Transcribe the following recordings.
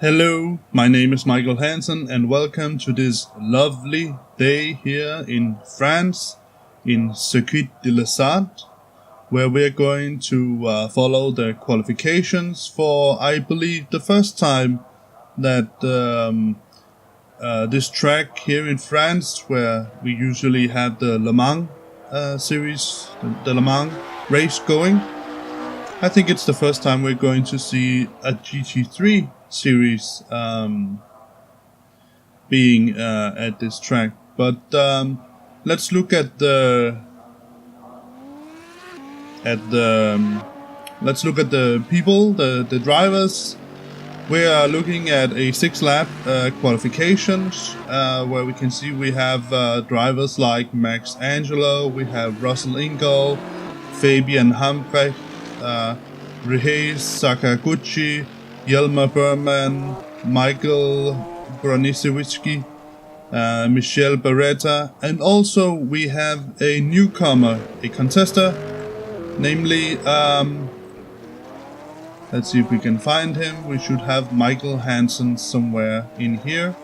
Hello, my name is Michael Hansen and welcome to this lovely day here in France, in Circuit de la Sarthe, where we're going to follow the qualifications for, I believe, the first time that this track here in France, where we usually have the Le Mans series, the Le Mans race going. I think it's the first time we're going to see a GT3 series being at this track. But let's look at the people, the drivers. We are looking at a 6-lap qualifications where we can see we have drivers like Max Angelo, we have Russell Ingall, Fabian Hambrecht, Rihei Sakaguchi, Yelmer Berman, Michael Broniszewski, Michel Beretta, and also we have a newcomer, a contester, namely, let's see if we can find him. We should have Michael Hansen somewhere in here.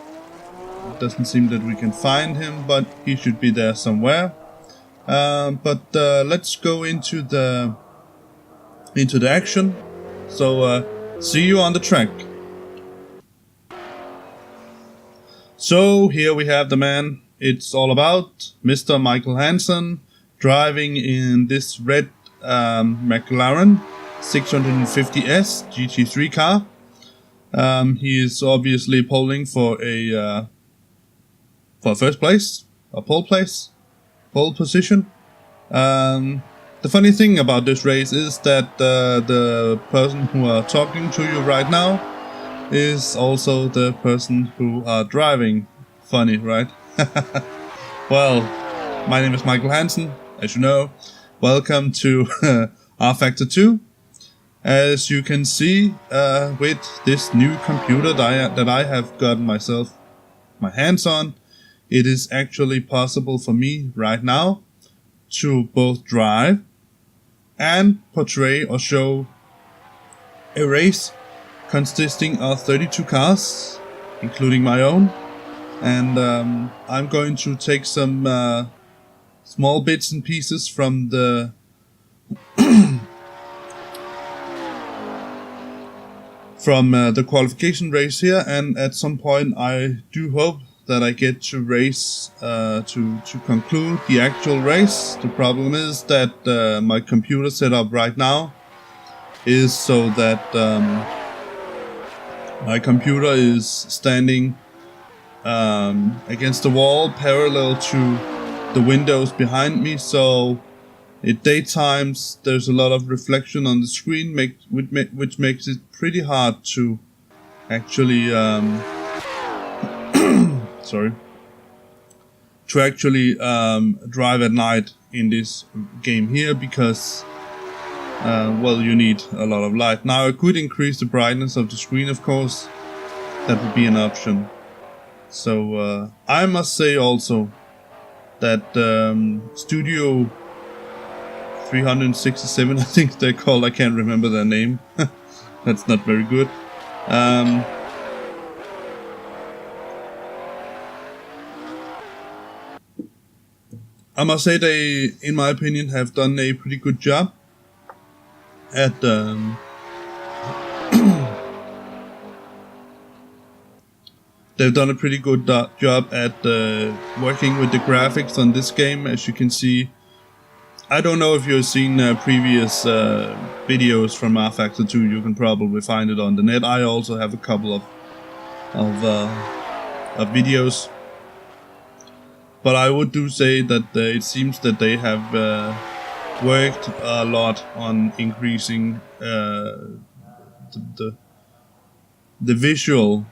It doesn't seem that we can find him, but he should be there somewhere. Let's go into the action. So see you on the track. So here we have the man it's all about, Mr. Michael Hansen, driving in this red McLaren 650S GT3 car. He is obviously polling for first place, a pole position. The funny thing about this race is that the person who are talking to you right now is also the person who are driving. Funny, right? Well, my name is Michael Hansen, as you know. Welcome to RFactor 2. As you can see, with this new computer that I have gotten my hands on, it is actually possible for me right now to both drive and portray or show a race consisting of 32 cars, including my own. And I'm going to take some small bits and pieces from the the qualification race here, and at some point I do hope that I get to race to conclude the actual race. The problem is that my computer setup right now is so that my computer is standing against the wall parallel to the windows behind me, so at daytimes there's a lot of reflection on the screen, which makes it pretty hard to actually drive at night in this game here, because you need a lot of light. Now I could increase the brightness of the screen, of course. That would be an option. So I must say also that Studio 367, I think they're called, I can't remember their name. That's not very good. I must say they, in my opinion, have done a pretty good job at they've done a pretty good job at working with the graphics on this game. As you can see, I don't know if you've seen previous videos from RFactor 2. You can probably find it on the net. I also have a couple of videos. But I would do say that it seems that they have worked a lot on increasing the visual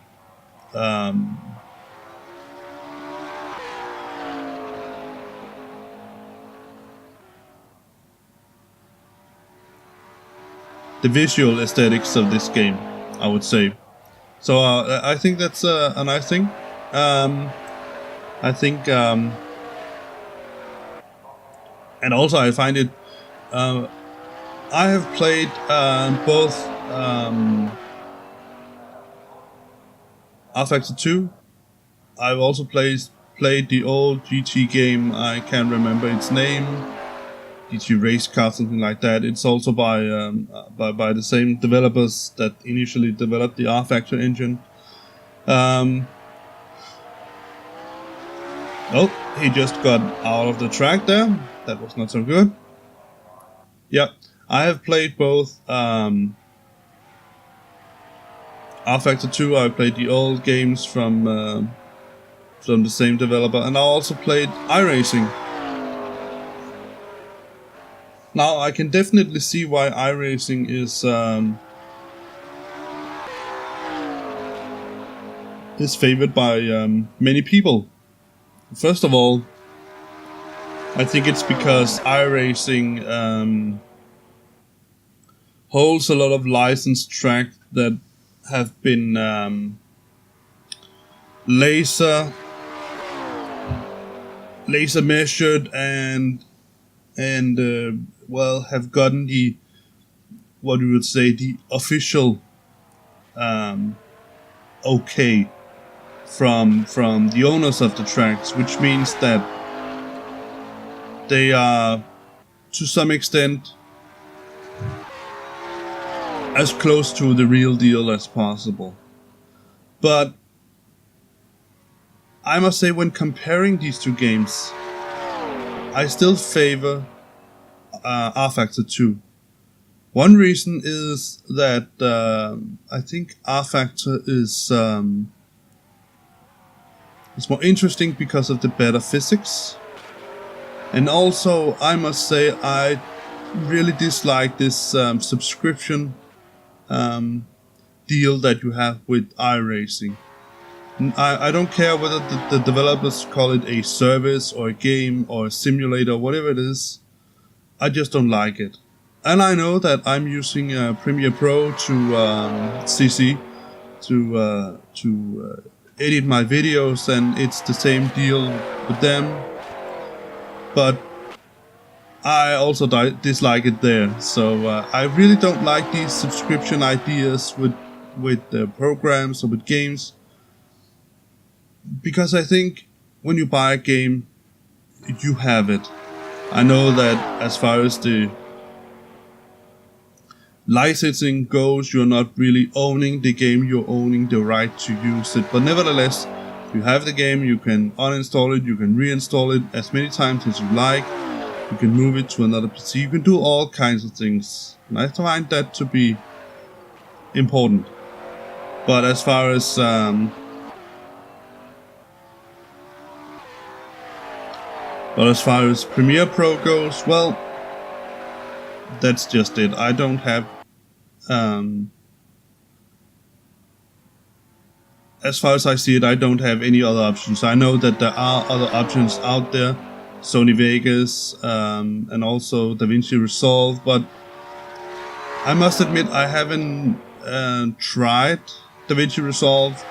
the visual aesthetics of this game, I would say. So I think that's a nice thing. I think, and also I find it, I have played both RFactor 2. I've also played the old GT game. I can't remember its name. GT Race Car, something like that. It's also by the same developers that initially developed the RFactor engine. Oh, he just got out of the track there. That was not so good. Yeah, I have played both RFactor 2. I played the old games from the same developer, and I also played iRacing. Now I can definitely see why iRacing is favored by many people. First of all, I think it's because iRacing holds a lot of licensed tracks that have been laser measured and well, have gotten the, what we would say, the official okay from the owners of the tracks, which means that they are to some extent as close to the real deal as possible. But I must say, when comparing these two games, I still favor RFactor 2. One reason is that I think RFactor is more interesting because of the better physics. And also, I must say, I really dislike this subscription deal that you have with iRacing. I don't care whether the developers call it a service or a game or a simulator, whatever it is. I just don't like it. And I know that I'm using Premiere Pro to CC to edit my videos, and it's the same deal with them. But I also dislike it there. So I really don't like these subscription ideas with programs or with games, because I think when you buy a game, you have it. I know that as far as the licensing goes, you're not really owning the game, you're owning the right to use it. But nevertheless, you have the game, you can uninstall it, you can reinstall it as many times as you like, you can move it to another PC, you can do all kinds of things. And I find that to be important. But as far as Premiere Pro goes, well, that's just it. I don't have as far as I see it, I don't have any other options. I know that there are other options out there, Sony Vegas, and also DaVinci Resolve, but I must admit I haven't tried DaVinci Resolve,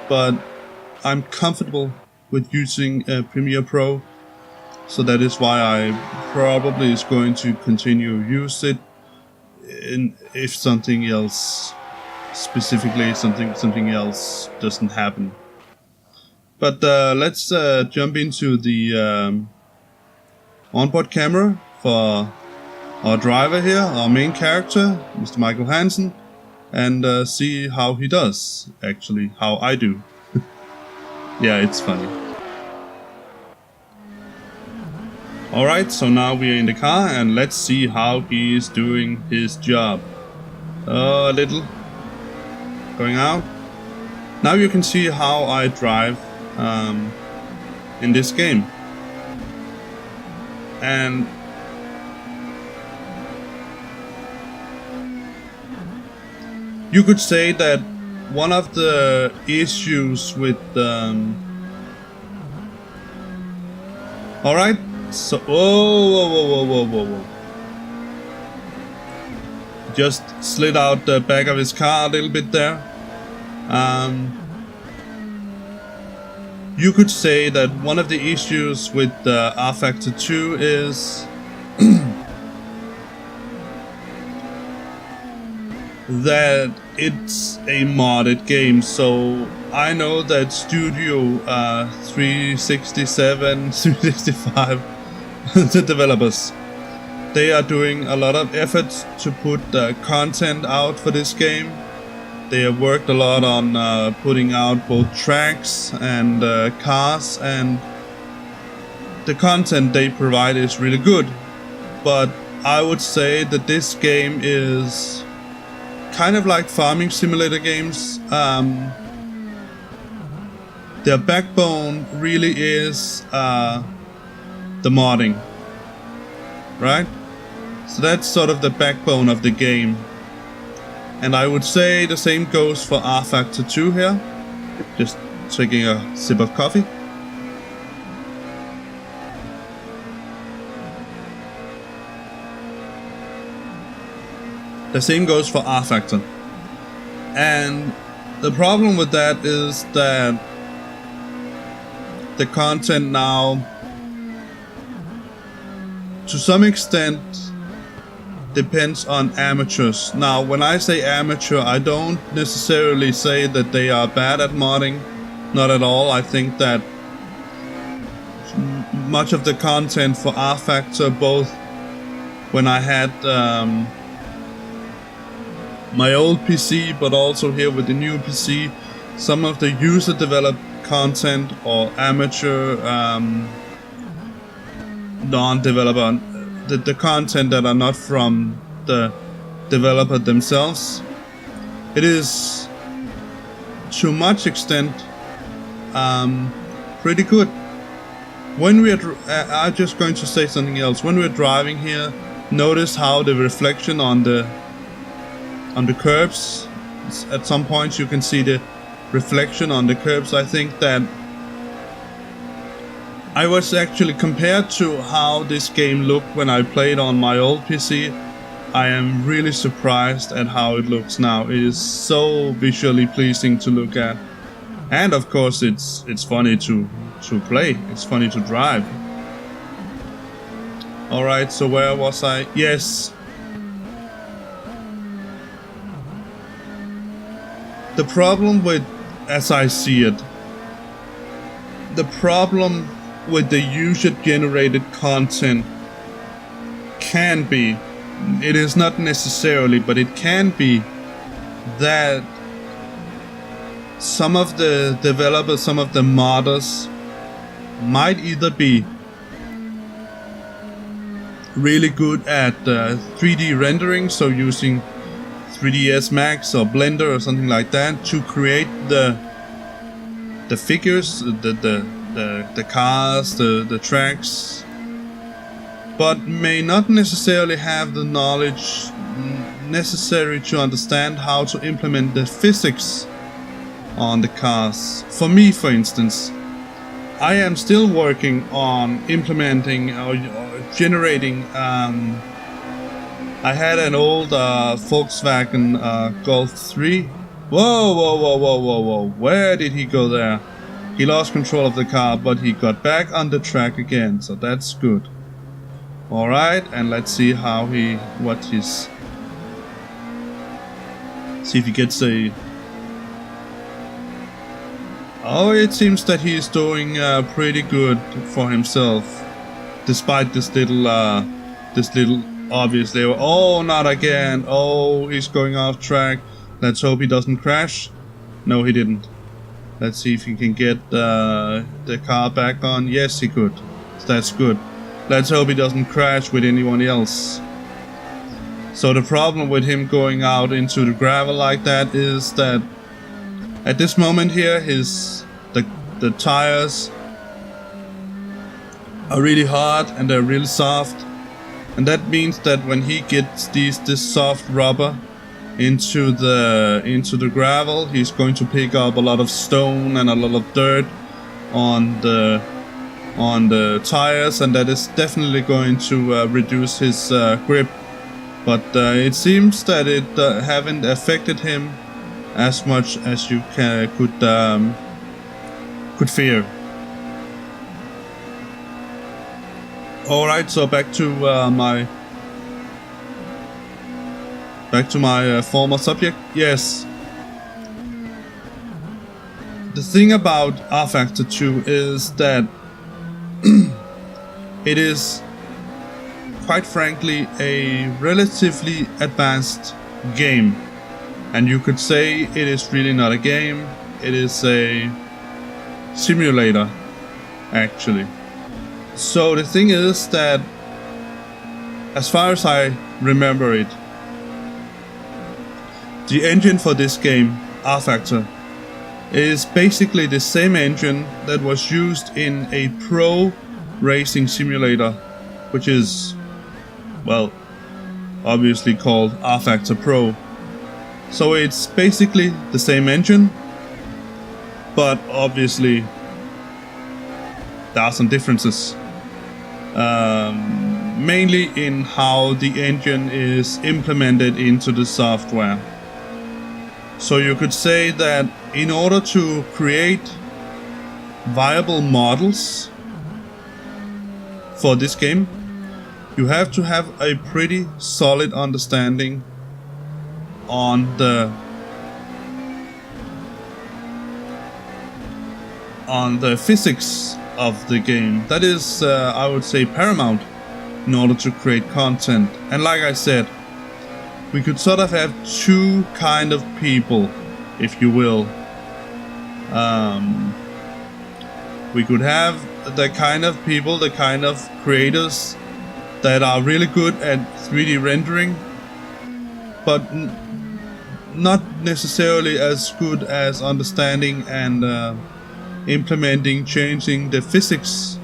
but I'm comfortable with using Premiere Pro, so that is why I probably is going to continue use it. If something else, specifically something else doesn't happen. But let's jump into the onboard camera for our driver here, our main character, Mr. Michael Hansen, and see how he does, actually, how I do. Yeah, it's funny. Alright, so now we are in the car, and let's see how he is doing his job. A little. Going out. Now you can see how I drive in this game. And you could say that one of the issues with alright, so whoa. Just slid out the back of his car a little bit there. You could say that one of the issues with RFactor 2 is that it's a modded game. So I know that Studio 367, 365, the developers, they are doing a lot of efforts to put content out for this game. They have worked a lot on putting out both tracks and cars, and the content they provide is really good. But I would say that this game is kind of like farming simulator games. Their backbone really is the modding, right? So that's sort of the backbone of the game. And I would say the same goes for RFactor 2 here. Just taking a sip of coffee. The same goes for RFactor. And the problem with that is that the content now, to some extent, depends on amateurs. Now, when I say amateur, I don't necessarily say that they are bad at modding. Not at all. I think that much of the content for RFactor, both when I had my old PC, but also here with the new PC, some of the user developed content or amateur non-developer, the content that are not from the developer themselves, it is to much extent pretty good. When we are, I'm just going to say something else. When we're driving here, notice how the reflection on the curbs, at some points you can see the reflection on the curbs. I think that I was actually, compared to how this game looked when I played on my old PC, I am really surprised at how it looks now. It is so visually pleasing to look at, and of course it's funny to play. It's funny to drive. All right, so where was I? Yes. The problem with, as I see it, the problem with the user-generated content can be, it is not necessarily, but it can be that some of the developers, some of the modders might either be really good at 3D rendering, so using 3ds Max or Blender or something like that to create the figures, the cars, the tracks, but may not necessarily have the knowledge necessary to understand how to implement the physics on the cars. For me, for instance, I am still working on implementing or generating. I had an old Volkswagen Golf 3. Whoa. Where did he go there? He lost control of the car, but he got back on the track again, so that's good. Alright, and let's see how see if he gets a... Oh, it seems that he is doing pretty good for himself, despite this little obviously. Oh, not again. Oh, he's going off track. Let's hope he doesn't crash. No, he didn't. Let's see if he can get the car back on. Yes, he could. That's good. Let's hope he doesn't crash with anyone else. So the problem with him going out into the gravel like that is that at this moment here, the tires are really hard and they're really soft. And that means that when he gets this soft rubber into the gravel, he's going to pick up a lot of stone and a lot of dirt on the tires, and that is definitely going to reduce his grip. But it seems that it haven't affected him as much as you could fear. Alright, so back to my back to my former subject. Yes. The thing about RFactor 2 is that it is, quite frankly, a relatively advanced game. And you could say it is really not a game, it is a simulator, actually. So the thing is that, as far as I remember it, the engine for this game, RFactor, is basically the same engine that was used in a pro racing simulator, which is, well, obviously called RFactor Pro. So it's basically the same engine, but obviously there are some differences. Mainly in how the engine is implemented into the software. So you could say that in order to create viable models for this game, you have to have a pretty solid understanding on the physics of the game. That is, I would say, paramount in order to create content. And like I said, we could sort of have two kind of people, if you will. We could have the kind of people, the kind of creators that are really good at 3D rendering, but not necessarily as good as understanding and implementing, changing the physics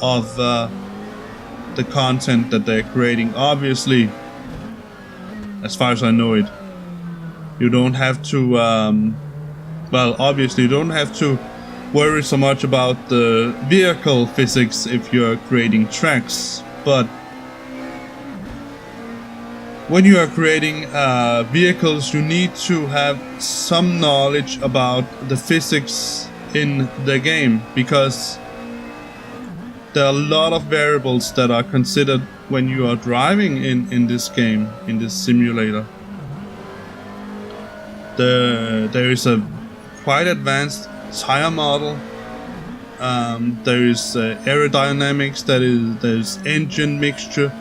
of the content that they're creating. Obviously, as far as I know it, you don't have to, well, obviously you don't have to worry so much about the vehicle physics if you're creating tracks, but when you are creating vehicles, you need to have some knowledge about the physics in the game, because there are a lot of variables that are considered when you are driving in this game, in this simulator. There is a quite advanced tire model. There is aerodynamics. There's engine mixture.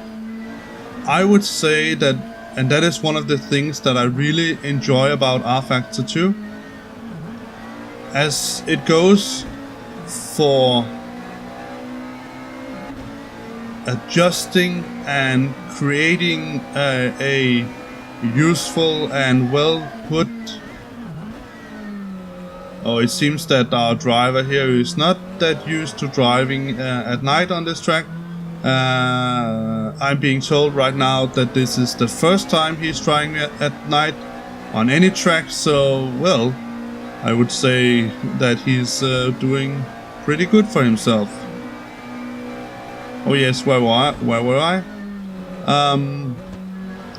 I would say that, and that is one of the things that I really enjoy about RFactor 2, as it goes for adjusting and creating a useful and well put. Oh, it seems that our driver here is not that used to driving at night on this track. I'm being told right now that this is the first time he's trying it at night on any track, so, well, I would say that he's doing pretty good for himself. Oh yes, where were I?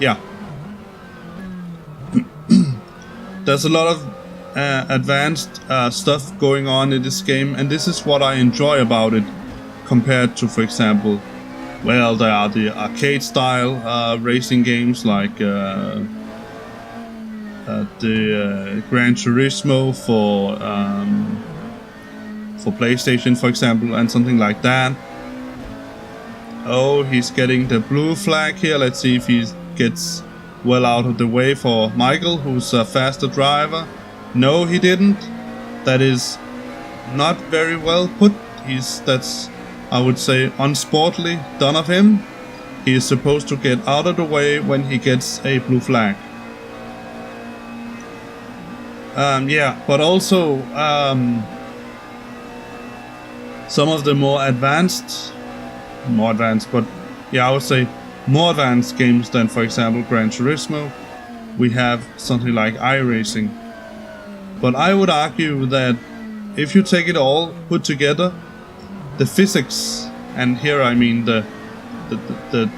Yeah. There's a lot of advanced stuff going on in this game, and this is what I enjoy about it compared to, for example, well, there are the arcade style racing games like the Gran Turismo for PlayStation, for example, and something like that. Oh, he's getting the blue flag here. Let's see if he gets well out of the way for Michael, who's a faster driver. No, he didn't. That is not very well put. That's, I would say, unsportly done of him. He is supposed to get out of the way when he gets a blue flag. Yeah, but also some of the more advanced, but yeah, I would say more advanced games than, for example, Gran Turismo, we have something like iRacing. But I would argue that if you take it all put together, the physics, and here I mean the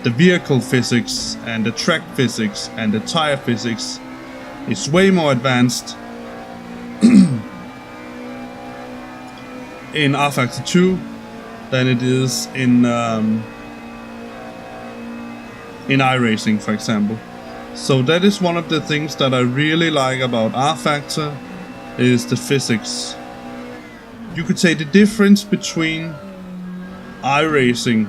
vehicle physics and the track physics and the tire physics, is way more advanced in RFactor 2 than it is in iRacing, for example. So that is one of the things that I really like about RFactor, is the physics. You could say the difference between iRacing.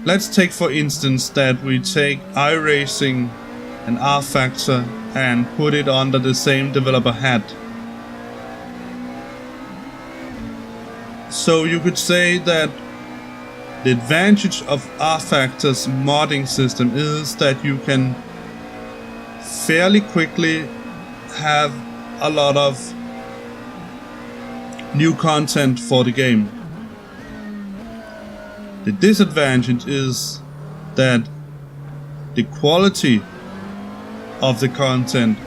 Let's take for instance that we take iRacing and RFactor and put it under the same developer hat. So you could say that the advantage of RFactor's modding system is that you can fairly quickly have a lot of new content for the game. The disadvantage is that the quality of the content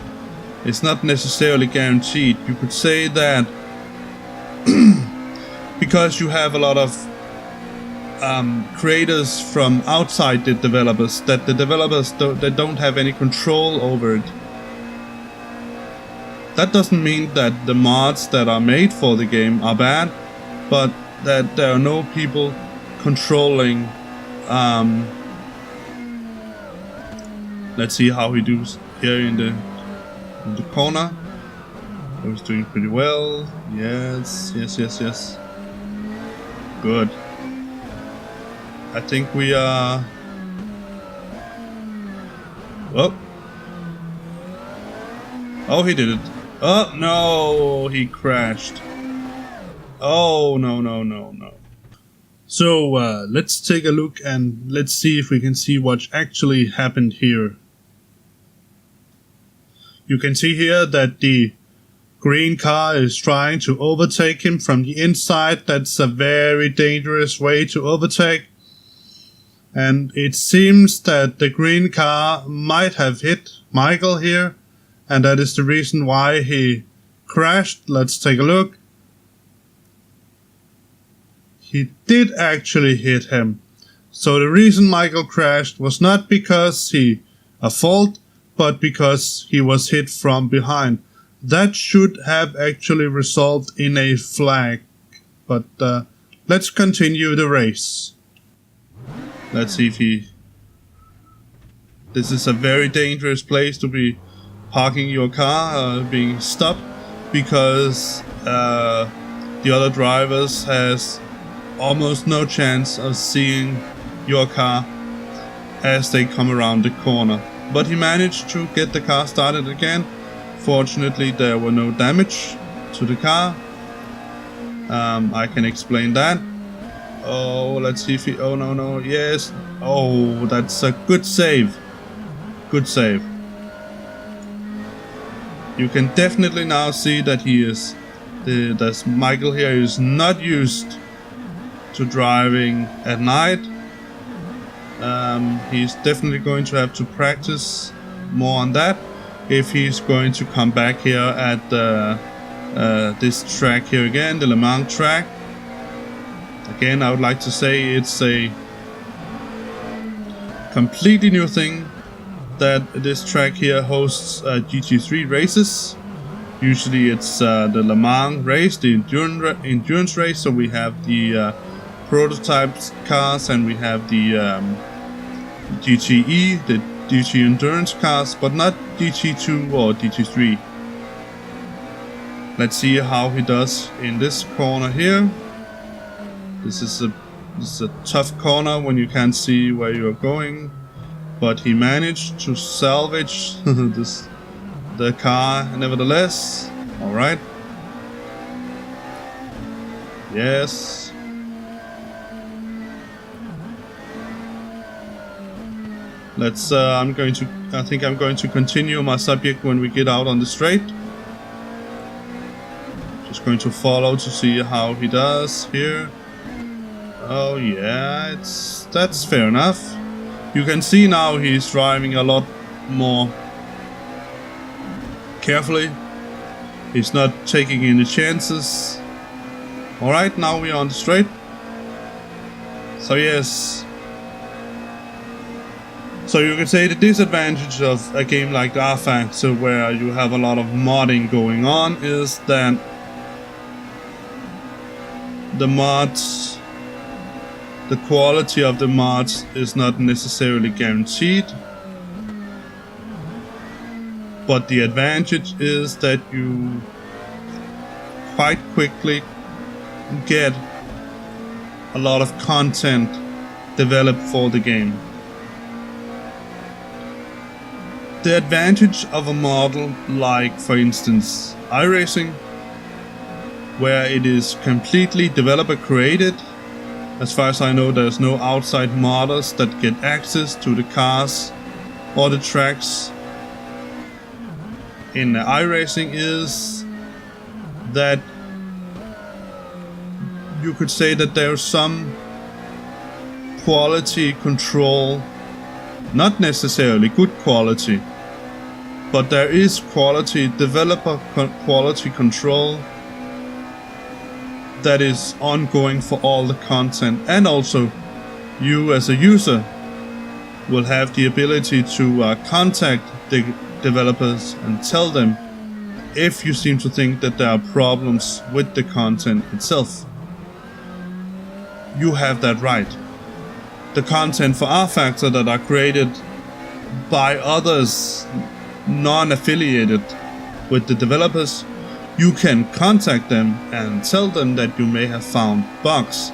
is not necessarily guaranteed. You could say that because you have a lot of creators from outside the developers, that the developers don't have any control over it. That doesn't mean that the mods that are made for the game are bad, but that there are no people controlling. Let's see how he does here in the corner. Oh, he's doing pretty well. Yes. Good. I think we are... Oh, he did it. Oh, no, he crashed. Oh, no. So, let's take a look and let's see if we can see what actually happened here. You can see here that the green car is trying to overtake him from the inside. That's a very dangerous way to overtake. And it seems that the green car might have hit Michael here, and that is the reason why he crashed. Let's take a look. He did actually hit him. So the reason Michael crashed was not because he a fault, but because he was hit from behind. That should have actually resulted in a flag. But let's continue the race. Let's see if he... This is a very dangerous place to be parking your car, being stopped, because the other drivers has almost no chance of seeing your car as they come around the corner. But he managed to get the car started again. Fortunately, there were no damage to the car. I can explain that. Oh, let's see if he... Oh, no. Yes. Oh, that's a good save. Good save. You can definitely now see that he is... That Michael here is not used to driving at night. He's definitely going to have to practice more on that if he's going to come back here at this track here again, the Le Mans track. Again, I would like to say it's a completely new thing that this track here hosts GT3 races. Usually it's the Le Mans race, the endurance race, so we have the prototype cars and we have the GTE, the GT endurance cars, but not GT2 or GT3. Let's see how he does in this corner here. This is a tough corner when you can't see where you're going, but he managed to salvage the car nevertheless. All right. Yes. Let's. I think I'm going to continue my subject when we get out on the straight. Just going to follow to see how he does here. Oh yeah, that's fair enough. You can see now he's driving a lot more carefully. He's not taking any chances. Alright, now we are on the straight. So yes. So you can say the disadvantage of a game like RFactor, where you have a lot of modding going on, is that the mods, the quality of the mods is not necessarily guaranteed. but the advantage is that you quite quickly get a lot of content developed for the game. The advantage of a model like, for instance, iRacing, where it is completely developer created. As far as I know, there's no outside modders that get access to the cars or the tracks. In iRacing is that you could say that there's some quality control, not necessarily good quality, but there is quality, developer quality control that is ongoing for all the content, and also you as a user will have the ability to contact the developers and tell them if you seem to think that there are problems with the content itself. You have that right. The content for RFactor that are created by others non-affiliated with the developers, you can contact them and tell them that you may have found bugs,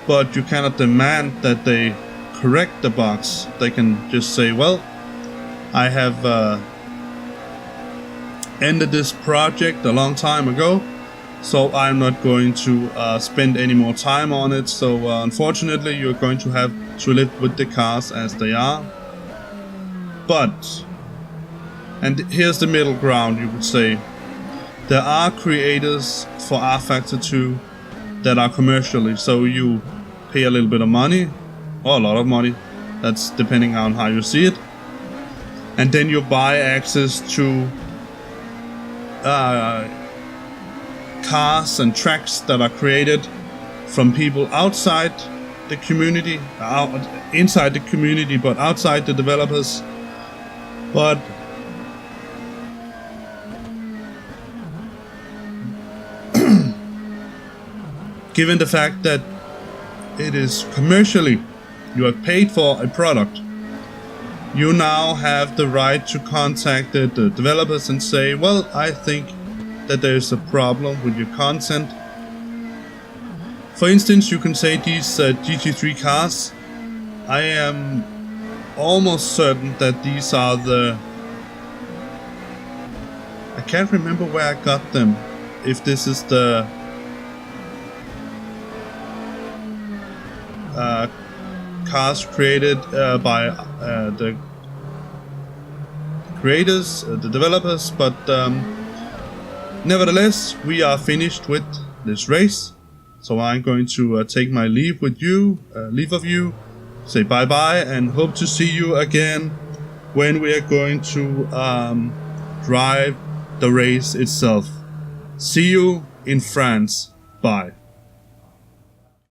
but you cannot demand that they correct the bugs. They can just say, well, I have ended this project a long time ago, so I'm not going to spend any more time on it. So unfortunately, you're going to have to live with the cars as they are. But, and here's the middle ground, you could say, there are creators for RFactor 2 that are commercially, so you pay a little bit of money, or a lot of money, that's depending on how you see it, and then you buy access to cars and tracks that are created from people outside the community, inside the community, but outside the developers. But given the fact that it is commercially, you have paid for a product, you now have the right to contact the developers and say, well, I think that there's a problem with your content. For instance, you can say these GT3 cars, I am almost certain that these are I can't remember where I got them, if this is the cars created by the creators, the developers, but nevertheless, we are finished with this race. So I'm going to take my leave with you, say bye bye, and hope to see you again when we are going to drive the race itself. See you in France. Bye.